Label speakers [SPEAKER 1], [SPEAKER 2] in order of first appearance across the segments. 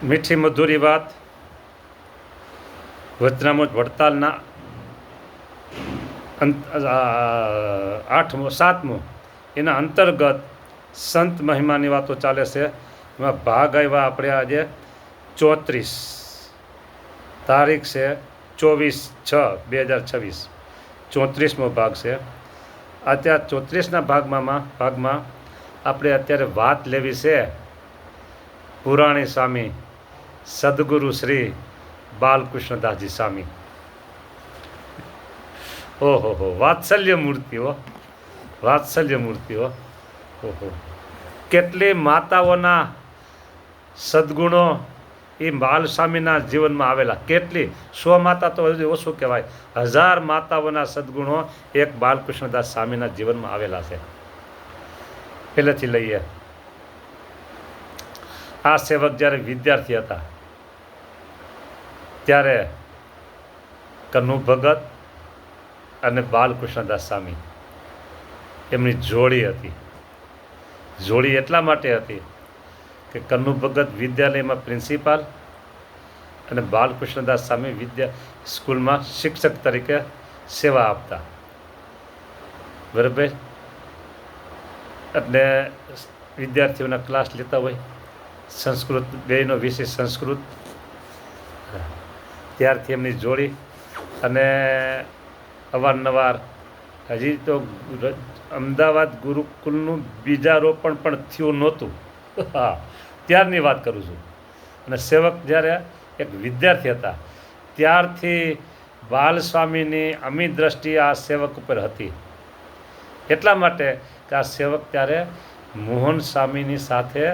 [SPEAKER 1] મીઠી મધુરી વાત વચનામૃત વડતાલના 7મો એના અંતર્ગત સંત મહિમાની વાતો ચાલે છે. એમાં ભાગ આવ્યા આપણે આજે 34, તારીખ છે 24/6/2026, 34મો ભાગ છે. અત્યારે 34ના ભાગમાં આપણે અત્યારે વાત લેવી છે પુરાણી સ્વામી સદગુરુ શ્રી બાલકૃષ્ણદાસજી સ્વામી. ઓહો, વાત્સલ્ય મૂર્તિઓ, વાત્સલ્ય મૂર્તિઓ. ઓહો, કેટલી માતાઓના સદગુણો એ બાલસ્વામીના જીવનમાં આવેલા. કેટલી 100 માતા તો હજી ઓછું કહેવાય, 1000 માતાઓના સદગુણો એક બાલકૃષ્ણદાસ સ્વામીના જીવનમાં આવેલા છે. પહેલેથી લઈએ. આ સેવક જ્યારે વિદ્યાર્થી હતા ત્યારે કનુ ભગત અને બાલકૃષ્ણદાસ સ્વામી એમની જોડી હતી. જોડી એટલા માટે હતી કે કનુ ભગત વિદ્યાલયમાં પ્રિન્સિપાલ અને બાલકૃષ્ણદાસ સ્વામી સ્કૂલમાં શિક્ષક તરીકે સેવા આપતા. બરાબર. એટલે વિદ્યાર્થીઓના ક્લાસ લેતા હોય, સંસ્કૃત, બેયનો વિષય સંસ્કૃત. ત્યારથી એમની જોડી. અને અવારનવાર હજી તો અમદાવાદ ગુરુકુલનું બીજારોપણ પણ થયું નહોતું. હા, ત્યારની વાત કરું છું. અને સેવક જ્યારે એક વિદ્યાર્થી હતા ત્યારથી બાલસ્વામીની અમી દ્રષ્ટિ આ સેવક ઉપર હતી. એટલા માટે કે આ સેવક ત્યારે મોહન સ્વામીની સાથે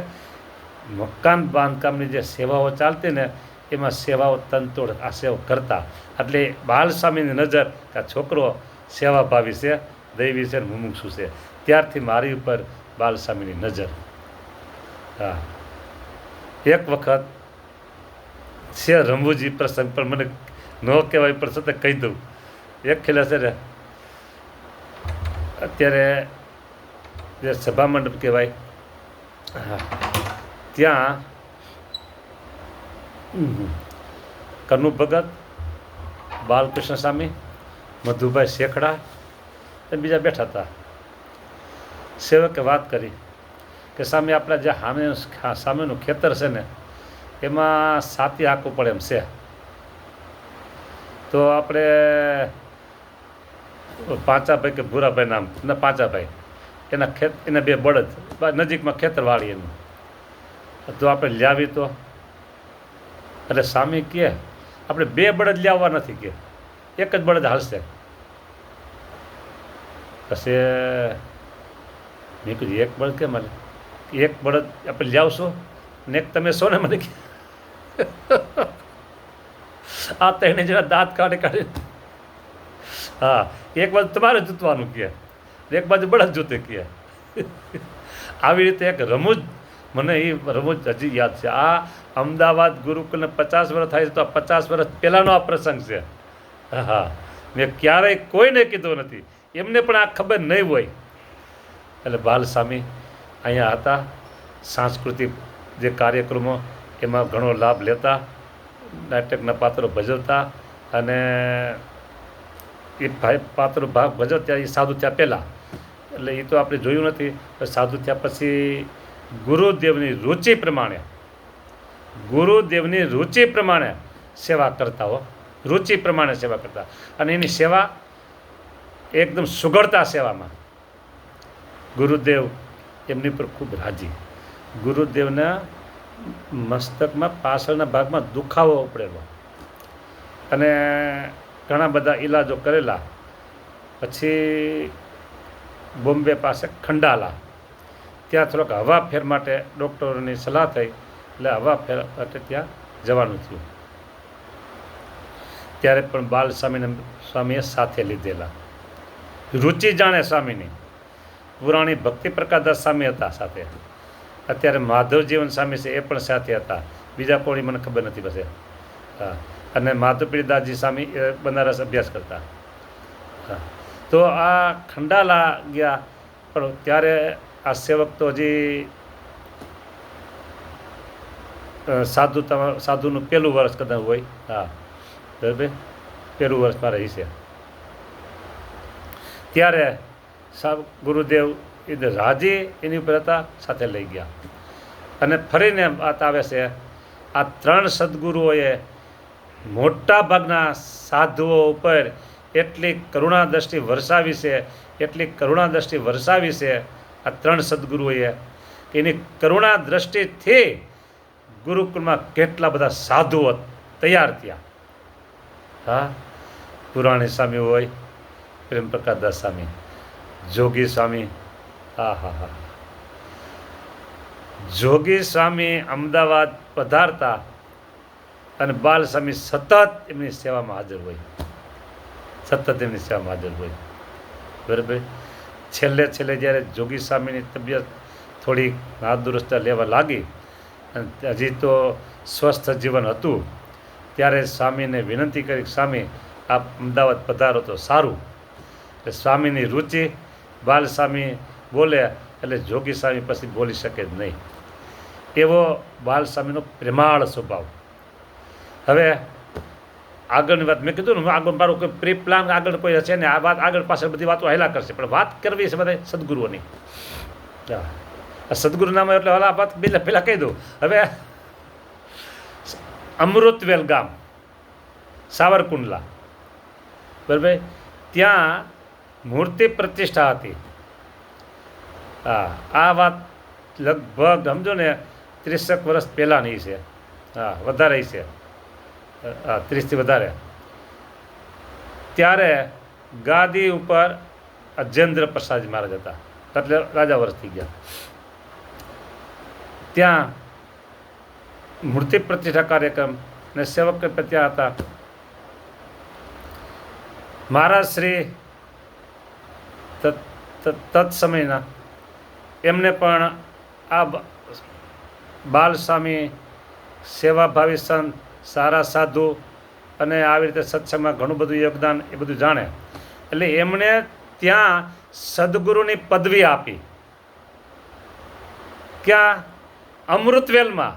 [SPEAKER 1] મકાન બાંધકામની જે સેવાઓ ચાલતી ને એમાં સેવાઓ તનતોડ આ સેવક કરતા. એટલે બાલસ્વામીની નજર કે આ છોકરો સેવાભાવી છે, દૈવી છે, મુમુક્ષુ છે. ત્યારથી મારી ઉપર બાલસ્વામીની નજર. હા, એક વખત છે રંભુજી પ્રસંગ, પણ મને ન કહેવાય પણ છતાં કહી દઉં. એક ખેલા છે ને અત્યારે જે સભા મંડપ કહેવાય, હા, ત્યાં કનુ ભગત, બાલકૃષ્ણ સ્વામી, મધુભાઈ શેખડા એ બીજા બેઠા હતા. સેવકે વાત કરી કે સ્વામી આપણા જે સામેનું ખેતર છે ને એમાં સાતી હાંકવું પડે એમ છે. તો આપણે પાંચાભાઈ કે ભૂરાભાઈ નામ ના પાંચાભાઈ એના એના 2 બળદ નજીકમાં ખેતર વાળી એનું, તો આપણે લાવી તો. એટલે સ્વામી કહે આપણે 2 બળદ લાવવા નથી, કે એક જ બળદ હાલશે. પછી મેં કીધું એક બળદ કેમ હાલે? એક બળદ આપણે લાવશો ને એક તમે છો ને. મને આ તેને જરા દાંત કાઢી હા, એક બાજુ તમારે જૂતવાનું કહે, એક બાજુ બળદ જૂતે કહે. આવી રીતે એક રમૂજ, મને એ રમૂજ હજી યાદ છે. આ અમદાવાદ ગુરુકુલને 50 વર્ષ થાય છે, તો આ 50 વર્ષ પહેલાંનો આ પ્રસંગ છે. હા, મેં ક્યારેય કોઈને કીધું નથી, એમને પણ આ ખબર નહીં હોય. એટલે બાલસ્વામી અહીંયા હતા, સાંસ્કૃતિક જે કાર્યક્રમો એમાં ઘણો લાભ લેતા, નાટકના પાત્રો ભજવતા. અને એ પાત્રો ભાગ ભજવતા એ સાધુ થયા પહેલાં. એટલે એ તો આપણે જોયું નથી. સાધુ થયા પછી ગુરુદેવની રુચિ પ્રમાણે સેવા કરતા હો, રુચિ પ્રમાણે સેવા કરતા. અને એની સેવા એકદમ સુઘડતા સેવામાં. ગુરુદેવ એમની પર ખૂબ રાજી. ગુરુદેવના મસ્તકમાં પાછળના ભાગમાં દુખાવો ઉપડેલો અને ઘણા બધા ઈલાજો કરેલા. પછી બોમ્બે પાસે ખંડાલા, ત્યાં થોડોક હવા ફેર માટે ડૉક્ટરોની સલાહ થઈ, એટલે હવા ફેર માટે ત્યાં જવાનું થયું. ત્યારે પણ સ્વામીએ સાથે લીધેલા. રુચિ જાણે સ્વામીની. પુરાણી ભક્તિ પ્રકાશદાસ સ્વામી હતા સાથે. અત્યારે માધવજીવન સ્વામી છે એ પણ સાથે હતા. બીજા કોઈ મને ખબર નથી પછી. હા, અને માધવપીરદાસજી સ્વામી એ બનારસ અભ્યાસ કરતા. હા, તો આ ખંડાલા ગયા. પણ ત્યારે આ સેવક તો હજી સાધુનું પહેલું વર્ષ કદાચ હોય. હા બરાબર, પહેલું વર્ષ મારે છે. ત્યારે ગુરુદેવ એ રાજી એની ઉપર હતા, સાથે લઈ ગયા. અને ફરીને વાત આવે છે, આ 3 સદગુરુઓએ મોટા ભાગના સાધુઓ ઉપર એટલી કરુણા દ્રષ્ટિ વરસાવી છે, એટલી કરુણા દ્રષ્ટિ વરસાવી છે આ 3 સદગુરુઓએ, કે એની કરુણા દ્રષ્ટિથી ગુરુકુળમાં કેટલા બધા સાધુઓ તૈયાર થયા. હા, પુરાણી સ્વામી હોય, પ્રેમ પ્રકાશદાસ સ્વામી, જોગી સ્વામી, હા, જોગી સ્વામી અમદાવાદ પધારતા અને બાલ સ્વામી સતત એમની સેવામાં હાજર હોય, સતત એમની સેવામાં હાજર હોય. બરાબર. છેલ્લે જ્યારે જોગી સ્વામીની તબિયત થોડી નાદુરસ્ત લેવા લાગી અને હજી તો સ્વસ્થ જીવન હતું, ત્યારે સ્વામીને વિનંતી કરી, સ્વામી આપ અમદાવાદ પધારો તો સારું. એટલે સ્વામીની રુચિ, બાલ સ્વામી બોલે એટલે જોગી સ્વામી પછી બોલી શકે જ નહીં. એવો બાલ સ્વામીનો પ્રેમાળ સ્વભાવ. હવે આગળની વાત મેં કીધું ને, આગળ મારું કોઈ પ્રી પ્લાન આગળ કોઈ હશે ને, આ વાત આગળ પાછળ બધી વાતો હેલા કરશે, પણ વાત કરવી છે બધા સદગુરુઓની. સદગુરુ નામ એટલે હલા વાત પહેલાં કહી દઉં. હવે અમૃતવેલ ગામ, સાવરકુંડલા, બરાબર, ત્યાં મૂર્તિ પ્રતિષ્ઠા હતી. હા, આ વાત લગભગ સમજો ને 30 વર્ષ પહેલાંની છે. હા, વધારે છે. હા, 30થી વધારે. ત્યારે ગાદી ઉપર અજેન્દ્ર પ્રસાદજી મહારાજ હતા, એટલે રાજા વર્ષ થઈ ગયા. ત્યાં મૂર્તિ પ્રતિષ્ઠા કાર્યક્રમ ને સેવક ત્યાં હતા. મહારાજ શ્રી તત્સમયના એમને પણ આ બાલ સ્વામી, સેવાભાવી સંત, સારા સાધુ અને આવી રીતે સત્સંગમાં ઘણું બધું યોગદાન એ બધું જાણે, એટલે એમણે ત્યાં સદગુરુની પદવી આપી. ક્યાં? અમૃતવેલમાં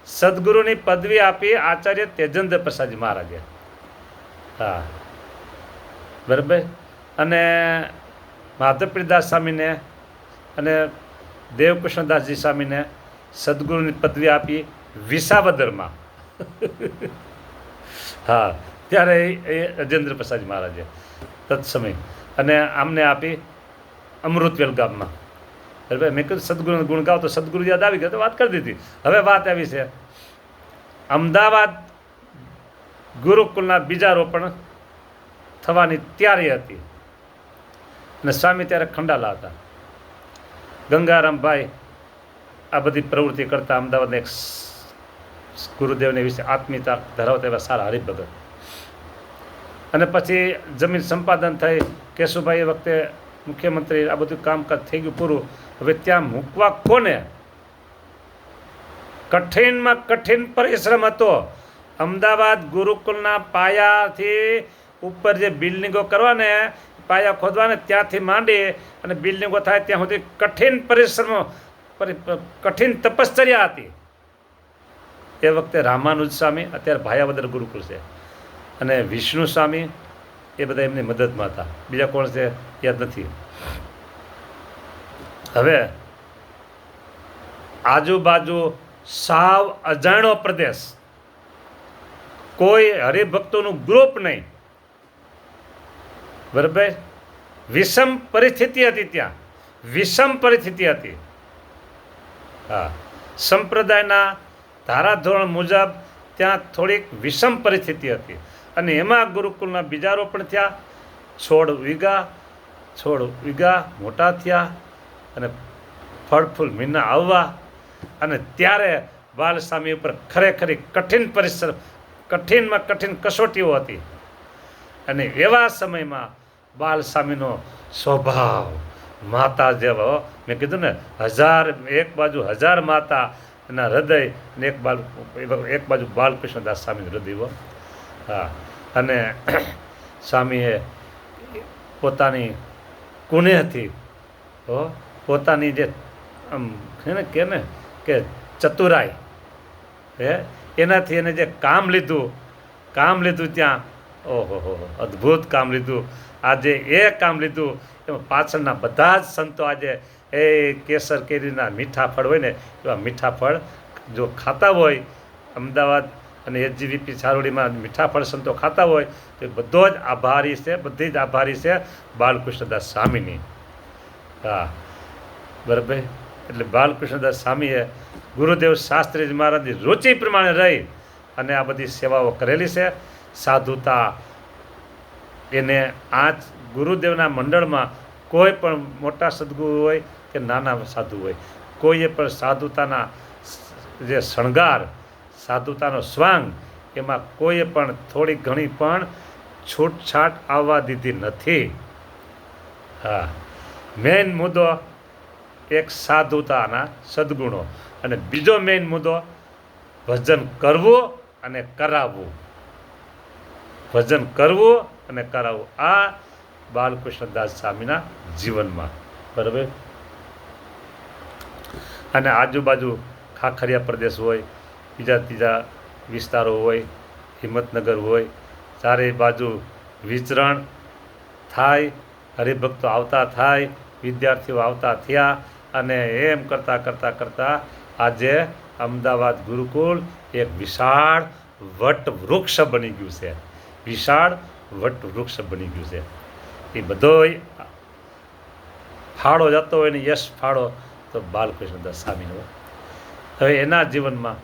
[SPEAKER 1] સદગુરુની પદવી આપી આચાર્ય તેજેન્દ્ર પ્રસાદજી મહારાજે. હા, બરાબર. અને માધવપ્રિયદાસ સ્વામીને અને દેવકૃષ્ણદાસજી સ્વામીને સદગુરુની પદવી આપી વિસાવદરમાં. હા, ત્યારે એ અજેન્દ્ર પ્રસાદજી મહારાજે તત્સમય, અને આમને આપી અમૃતવેલ ગામમાં. બરાબર. મેં કીધું સદગુરુનું ગુણ ગાવ તો સદગુરુ યાદ આવી ગયા તો વાત કરી દીધી. હવે વાત આવી છે અમદાવાદ ગુરુકુલના બીજા રોપણ થવાની તૈયારી હતી, અને સ્વામી ત્યારે ખંડાલા હતા. ગંગારામભાઈ આ બધી પ્રવૃત્તિ કરતા, અમદાવાદના એક ગુરુદેવને વિશે આત્મીયતા ધરાવતા એવા સારા હરિભગત. અને પછી જમીન સંપાદન થઈ, કેશુભાઈ એ વખતે મુખ્યમંત્રી, આ બધું કામકાજ થઈ ગયું પૂરું. હવે ત્યાં મૂકવા કોને? કઠિનમાં કઠિન પરિશ્રમ હતો. અમદાવાદ ગુરુકુલના પાયાથી ઉપર જે બિલ્ડિંગો કરવાને, પાયા ખોદવાને, ત્યાંથી માંડી અને બિલ્ડિંગો થાય ત્યાં સુધી કઠિન પરિશ્રમો, કઠિન તપશ્ચર્યા હતી. એ વખતે રામાનુજ સ્વામી, અત્યારે ભાયાવદર ગુરુકુળ છે, અને વિષ્ણુ સ્વામી, એ બધા એમની મદદમાં હતા. બીજા કોણ છે યાદ નથી. હવે આજુબાજુ સાવ અજાણ્યો પ્રદેશ, કોઈ હરિભક્તોનું ગ્રુપ નહીં, બરાબર. વિષમ પરિસ્થિતિ હતી ત્યાં, વિષમ પરિસ્થિતિ હતી. હા, સંપ્રદાયના ધારાધોરણ મુજબ ત્યાં થોડીક વિષમ પરિસ્થિતિ હતી, અને એમાં ગુરુકુલના બીજા રોપણ થયા. 16 વીઘા મોટા થયા, અને ફળ ફૂલ મીના આવવા. અને ત્યારે બાલસ્વામી ઉપર ખરેખરી કઠિન પરિશ્રમ, કઠિનમાં કઠિન કસોટીઓ હતી. અને એવા સમયમાં બાલસ્વામીનો સ્વભાવ માતા જેવો, મેં કીધું ને, એક બાજુ 1000 માતા એના હૃદય, અને એક બાજુ બાલકૃષ્ણદાસ સ્વામીનું હૃદય. હા, અને સ્વામીએ પોતાની કુનેહથી, પોતાની જે આમ છે ને કે ચતુરાઈ, હે એનાથી એને જે કામ લીધું ત્યાં ઓહો અદ્ભુત કામ લીધું. આજે એ કામ લીધું એમાં પાછળના બધા જ સંતો આજે એ કેસર કેરીના મીઠા ફળ હોય ને એવા મીઠા ફળ જો ખાતા હોય અમદાવાદ અને એચજીવીપી છારોડીમાં મીઠા ફળ સંતો ખાતા હોય તો બધો જ આભારી છે, બધી જ આભારી છે બાલકૃષ્ણદાસ સ્વામીની. હા બરાબર. એટલે બાલકૃષ્ણદાસ સ્વામીએ ગુરુદેવ શાસ્ત્રીજી મહારાજની રુચિ પ્રમાણે રહી અને આ બધી સેવાઓ કરેલી છે. સાધુતા એને આ ગુરુદેવના મંડળમાં કોઈ પણ મોટા સદગુરુ હોય કે નાના સાધુ હોય, કોઈએ પણ સાધુતાના જે શણગાર, સાધુતાનો સ્વાંગ એમાં કોઈએ પણ થોડી ઘણી પણ છૂટછાટ આવવા દીધી નથી. હા, મેઇન મુદ્દો એક સાધુતાના સદગુણો અને બીજો મેઇન મુદ્દો ભજન કરવું અને કરાવવું. ભજન કરવું અને કરાવવું આ બાલકૃષ્ણદાસ સ્વામીના જીવનમાં. બરાબર. અને આજુબાજુ ખાખરિયા પ્રદેશ હોય, બીજા ત્રીજા વિસ્તારો હોય, હિંમતનગર હોય, ચારે બાજુ વિચરણ થાય, હરિભક્તો આવતા થાય, વિદ્યાર્થીઓ આવતા થયા અને એમ કરતાં આજે અમદાવાદ ગુરુકુળ એક વિશાળ વટવૃક્ષ બની ગયું છે. વિશાળ વટવૃક્ષ બની ગયું છે. એ બધોય ફાળો જતો હોય ને યશ ફાળો તો બાલકૃષ્ણદાસ સ્વામીનો. હવે એના જીવનમાં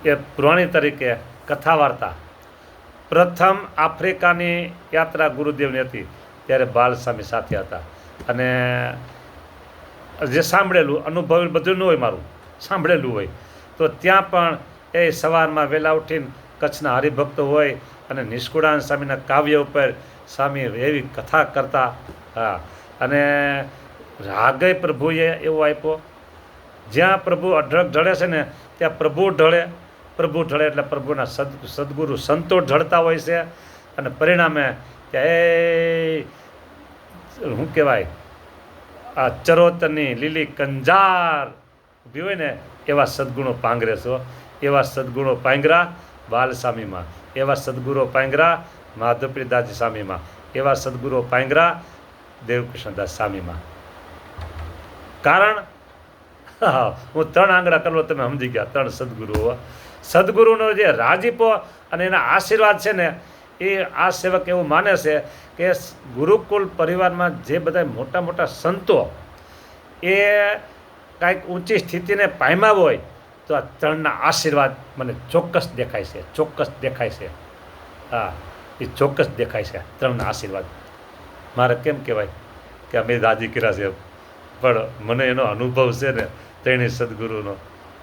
[SPEAKER 1] એ પુરાણી તરીકે કથા વાર્તા પ્રથમ આફ્રિકાની યાત્રા ગુરુદેવની હતી ત્યારે બાલસ્વામી સાથે હતા. અને જે સાંભળેલું અનુભવેલું બધું ન હોય, મારું સાંભળેલું હોય તો ત્યાં પણ એ સવારમાં વહેલા ઉઠીને કચ્છના હરિભક્તો હોય અને નિષ્કુળાનંદ સ્વામીના કાવ્ય ઉપર સ્વામી એવી કથા કરતા. હા, અને રાગય પ્રભુએ એવો આપ્યો જ્યાં પ્રભુ અઢળક ઢળે છે ને ત્યાં પ્રભુ ઢળે એટલે પ્રભુના સદગુરુ સંતો ઢળતા હોય છે. અને પરિણામે ત્યાં શું કહેવાય, આ ચરોતરની લીલી કંજાર ઊભી હોય ને એવા સદગુણો પાંગરે છો. એવા સદગુણો પાંગરા બાલસ્વામીમાં, એવા સદગુરો પાંગરા માધવપ્રિયદાસજી સ્વામીમાં, એવા સદગુરો પાંગરા દેવકૃષ્ણદાસ સ્વામીમાં. કારણ હું 3 આંગળા કરલો તમે સમજી ગયા. 3 સદગુરુઓ. સદગુરુનો જે રાજીપો અને એના આશીર્વાદ છે ને એ આ સેવક એવું માને છે કે ગુરુકુલ પરિવારમાં જે બધા મોટા મોટા સંતો એ કાંઈક ઊંચી સ્થિતિને પામ્યા હોય તો આ 3ના આશીર્વાદ મને ચોક્કસ દેખાય છે. હા, એ ચોક્કસ દેખાય છે 3ના આશીર્વાદ. મારે કેમ કહેવાય કે અમે રાજી કર્યા છે, પણ મને એનો અનુભવ છે ને ત્રણેય સદગુરુનો.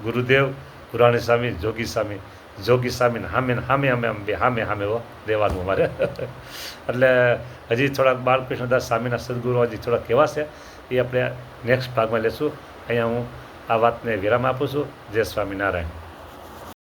[SPEAKER 1] ગુરુદેવ, પુરાણી સ્વામી, જોગી સ્વામીને હામે રહેવાનું અમારે. એટલે હજી થોડાક બાલકૃષ્ણદાસ સ્વામીના સદગુરુ હજી થોડાક કેવા છે એ આપણે નેક્સ્ટ ભાગમાં લેશું. અહીંયા હું આ વાતને વિરામ આપું છું. જય સ્વામિનારાયણ.